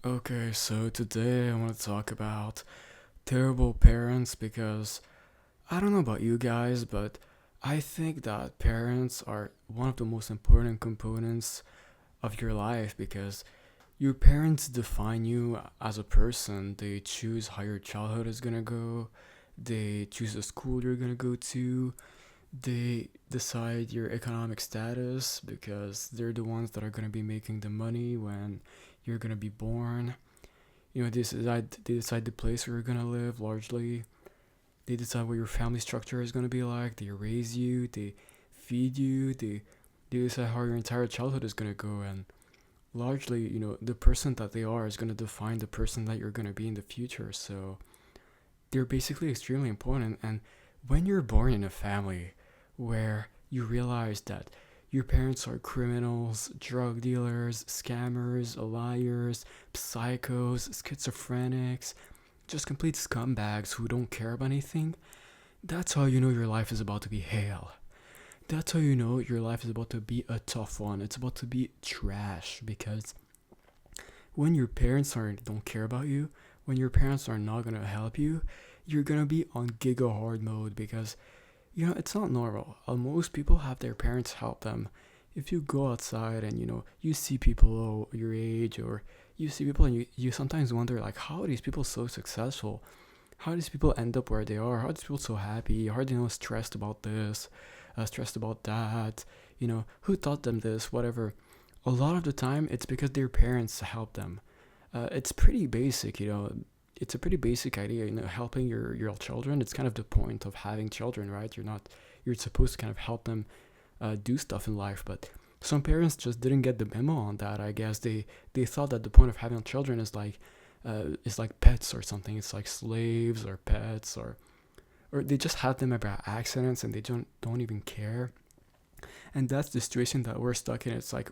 Okay, so today I want to talk about terrible parents because I don't know about you guys, but I think that parents are one of the most important components of your life because your parents define you as a person. They choose how your childhood is gonna go, they choose the school you're gonna go to, they decide your economic status because they're the ones that are gonna be making the money when you're gonna be born. They decide the place where you're gonna live largely. They decide what your family structure is gonna be like. They raise you, they feed you, they decide how your entire childhood is gonna go, and largely, the person that they are is gonna define the person that you're gonna be in the future. So they're basically extremely important. And when you're born in a family where you realize that your parents are criminals, drug dealers, scammers, liars, psychos, schizophrenics, just complete scumbags who don't care about anything, that's how you know your life is about to be hell. That's how you know your life is about to be a tough one. It's about to be trash because when your parents don't care about you, when your parents are not gonna help you, you're gonna be on giga hard mode because it's not normal. Most people have their parents help them. If you go outside and you see people your age, or you see people and you sometimes wonder like how are these people so successful? How do these people end up where they are? How are these people so happy? How are they not stressed about this, stressed about that? Who taught them this? Whatever. A lot of the time, it's because their parents help them. It's pretty basic, it's a pretty basic idea, helping your children. It's kind of the point of having children, right? You're supposed to kind of help them do stuff in life, but some parents just didn't get the memo on that. I guess they thought that the point of having children is like pets or something. It's like slaves or pets, or they just had them by accidents and they don't even care. And that's the situation that we're stuck in. It's like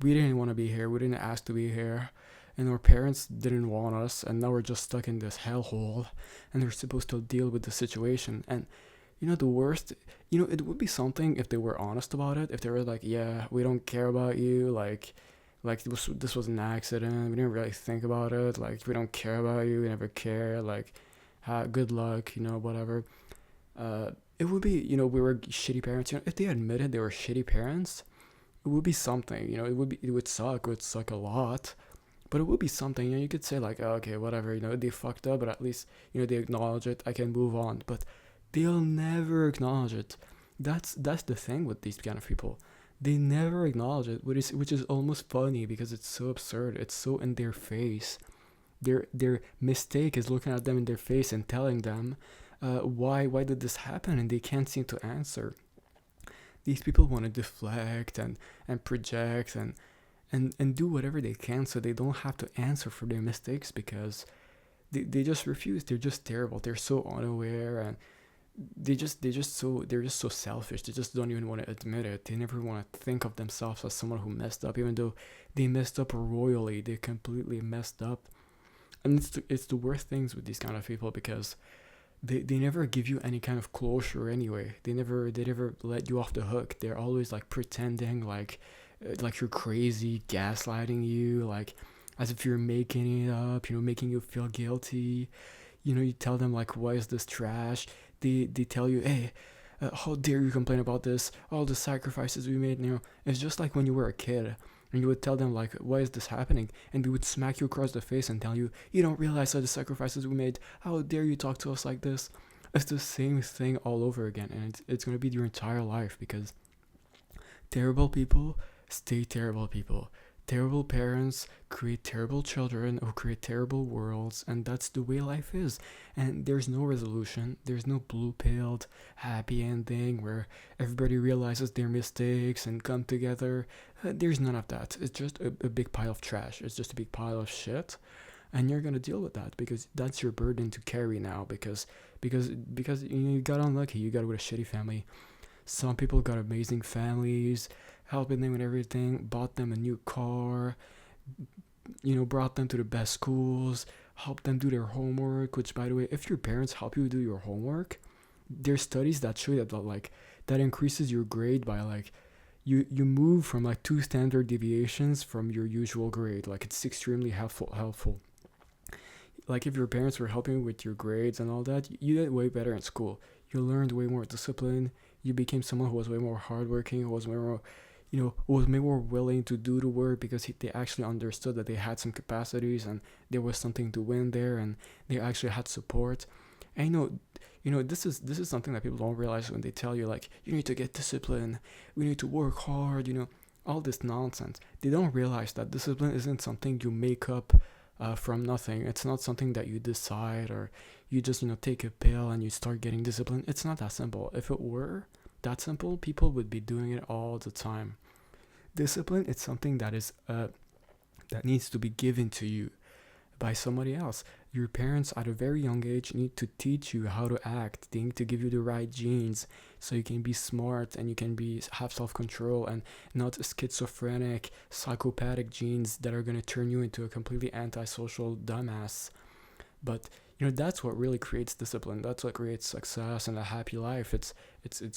we didn't want to be here. We didn't ask to be here. And our parents didn't want us. And now we're just stuck in this hellhole. And we're supposed to deal with the situation. And the worst, it would be something if they were honest about it. If they were like, yeah, we don't care about you. Like this was an accident. We didn't really think about it. Like, we don't care about you. We never care. Like, good luck, whatever. uh, it would be, we were shitty parents. If they admitted they were shitty parents, it would be something. It would suck a lot, but it would be something. You could say like, oh, okay, whatever. They fucked up, but at least they acknowledge it. I can move on. But they'll never acknowledge it. That's the thing with these kind of people. They never acknowledge it, which is almost funny because it's so absurd. It's so in their face. Their mistake is looking at them in their face and telling them, why did this happen, and they can't seem to answer. These people want to deflect and project and do whatever they can so they don't have to answer for their mistakes because they just refuse. They're just terrible. They're so unaware, and they're just so selfish. They just don't even want to admit it. They never want to think of themselves as someone who messed up, even though they messed up royally. They completely messed up. And it's the worst things with these kind of people because they never give you any kind of closure anyway. They never let you off the hook. They're always like pretending like you're crazy, gaslighting you, like as if you're making it up, making you feel guilty. You tell them like, why is this trash? They tell you, hey, how dare you complain about this, all the sacrifices we made. It's just like when you were a kid and you would tell them like, why is this happening, and they would smack you across the face and tell you don't realize all the sacrifices we made. How dare you talk to us like this? It's the same thing all over again, and it's going to be your entire life because terrible people stay terrible people. Terrible parents create terrible children who create terrible worlds, and that's the way life is. And there's no resolution, there's no blue pilled happy ending where everybody realizes their mistakes and come together. There's none of that. It's just a big pile of trash, it's just a big pile of shit. And you're gonna deal with that because that's your burden to carry now. Because you got unlucky, you got with a shitty family. Some people got amazing families, helping them with everything, bought them a new car, brought them to the best schools, helped them do their homework. Which, by the way, if your parents help you do your homework, there's studies that show that increases your grade by like you move from like two standard deviations from your usual grade. Like it's extremely helpful. Like if your parents were helping you with your grades and all that, you did way better in school. You learned way more discipline. You became someone who was way more hardworking, who was way more, who was way more willing to do the work because they actually understood that they had some capacities and there was something to win there, and they actually had support. And this is something that people don't realize when they tell you like you need to get discipline, we need to work hard, all this nonsense. They don't realize that discipline isn't something you make up from nothing. It's not something that you decide or you just take a pill and you start getting disciplined. It's not that simple. If it were that simple, people would be doing it all the time. Discipline is something that needs to be given to you by somebody else. Your parents at a very young age need to teach you how to act. They need to give you the right genes so you can be smart and you can have self-control and not schizophrenic, psychopathic genes that are going to turn you into a completely antisocial dumbass. But that's what really creates discipline. That's what creates success and a happy life. It's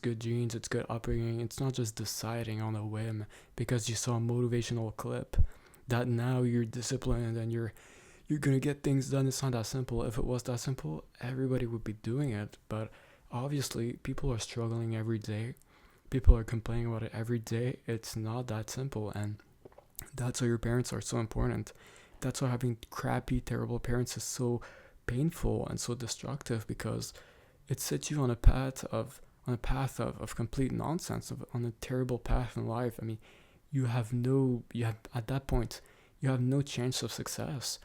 good genes, it's good upbringing. It's not just deciding on a whim because you saw a motivational clip that now you're disciplined and you're gonna get things done. It's not that simple. If it was that simple, everybody would be doing it. But obviously, people are struggling every day. People are complaining about it every day. It's not that simple, and that's why your parents are so important. That's why having crappy, terrible parents is so painful and so destructive, because it sets you on a path of complete nonsense, on a terrible path in life. I mean, at that point, you have no chance of success.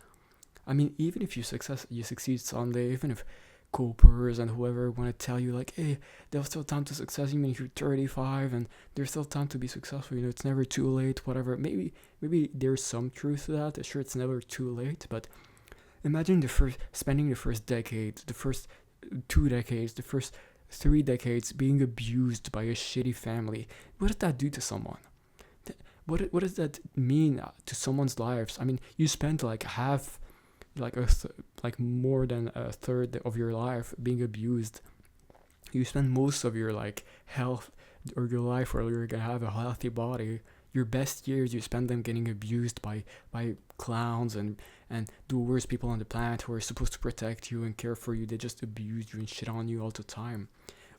I mean, even if you succeed someday, even if copers and whoever want to tell you like, hey, there's still time to success, even if you're 35, and there's still time to be successful. It's never too late. Whatever. Maybe there's some truth to that. Sure, it's never too late. But imagine spending the first decade, the first 2 decades, the first 3 decades being abused by a shitty family. What did that do to someone? What does that mean to someone's lives? I mean, you spent more than a third of your life being abused. You spend most of your health or your life where you're gonna have a healthy body. Your best years you spend them getting abused by clowns and the worst people on the planet who are supposed to protect you and care for you. They just abuse you and shit on you all the time.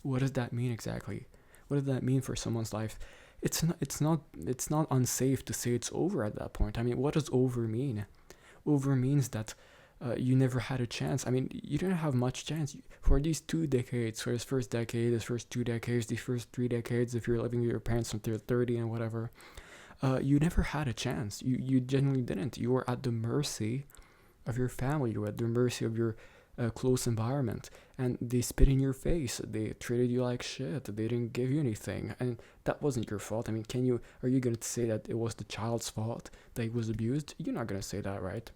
What does that mean exactly? What does that mean for someone's life? It's not unsafe to say it's over at that point. I mean, what does over mean? Over means that you never had a chance. I mean, you didn't have much chance for these 2 decades, for this first decade, this first 2 decades, these first 3 decades, if you're living with your parents until 30 and whatever. You never had a chance. You genuinely didn't. You were at the mercy of your family. You were at the mercy of your close environment. And they spit in your face. They treated you like shit. They didn't give you anything. And that wasn't your fault. I mean, are you going to say that it was the child's fault that he was abused? You're not going to say that, right?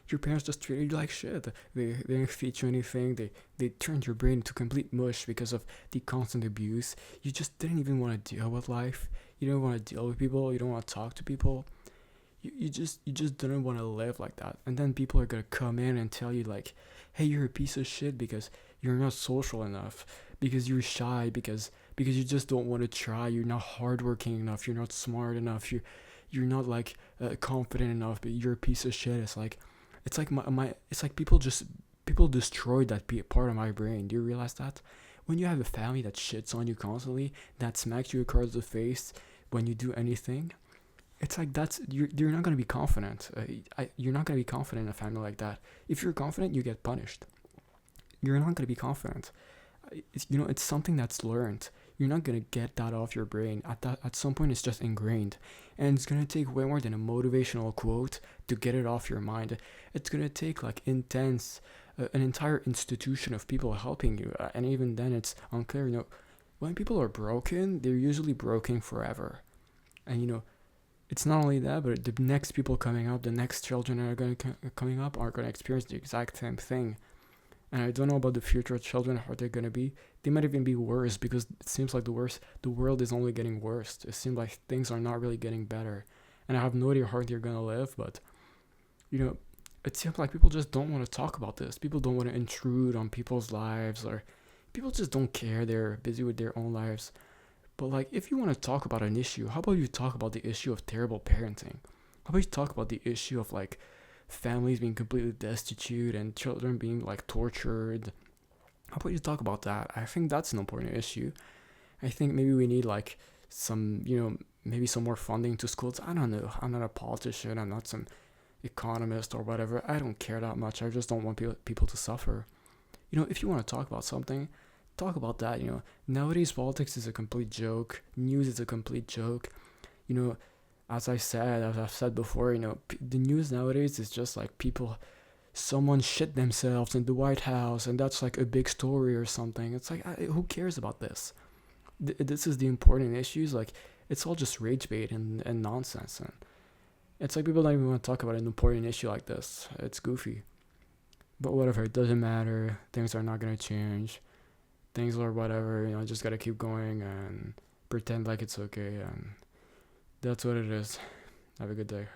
Your parents just treated you like shit. They didn't feed you anything. They turned your brain into complete mush because of the constant abuse. You just didn't even want to deal with life. You don't want to deal with people. You don't want to talk to people. You just didn't want to live like that. And then people are gonna come in and tell you like, hey, you're a piece of shit because you're not social enough, because you're shy, because you just don't want to try. You're not hardworking enough. You're not smart enough. You're not confident enough. But you're a piece of shit. It's like people destroyed that part of my brain. Do you realize that? When you have a family that shits on you constantly, that smacks you across the face when you do anything, it's like you're not gonna be confident. You're not gonna be confident in a family like that. If you're confident, you get punished. You're not gonna be confident. It's something that's learned. You're not gonna get that off your brain. At some point, it's just ingrained, and it's gonna take way more than a motivational quote to get it off your mind. It's gonna take intense, an entire institution of people helping you, and even then, it's unclear. When people are broken, they're usually broken forever, and it's not only that, but the next people coming up, the next children that are coming up, are gonna experience the exact same thing. And I don't know about the future children, how they're gonna be. They might even be worse, because it seems like the world is only getting worse. It seems like things are not really getting better. And I have no idea how they're gonna live, but it seems like people just don't want to talk about this. People don't want to intrude on people's lives, or people just don't care. They're busy with their own lives. But like, if you want to talk about an issue, how about you talk about the issue of terrible parenting? How about you talk about the issue of like families being completely destitute and children being like tortured? How about you talk about that? I think that's an important issue. I think maybe we need like some, maybe some more funding to schools. I don't know. I'm not a politician. I'm not some economist or whatever. I don't care that much. I just don't want people to suffer. If you want to talk about something, talk about that. Nowadays politics is a complete joke. News is a complete joke. You know, as I've said before, the news nowadays is just like someone shit themselves in the White House, and that's like a big story or something. It's like, who cares about this? This is the important issues. Like, it's all just rage bait and nonsense. And it's like people don't even want to talk about an important issue like this. It's goofy. But whatever, it doesn't matter. Things are not going to change. Things are whatever, just got to keep going and pretend like it's okay. And that's what it is. Have a good day.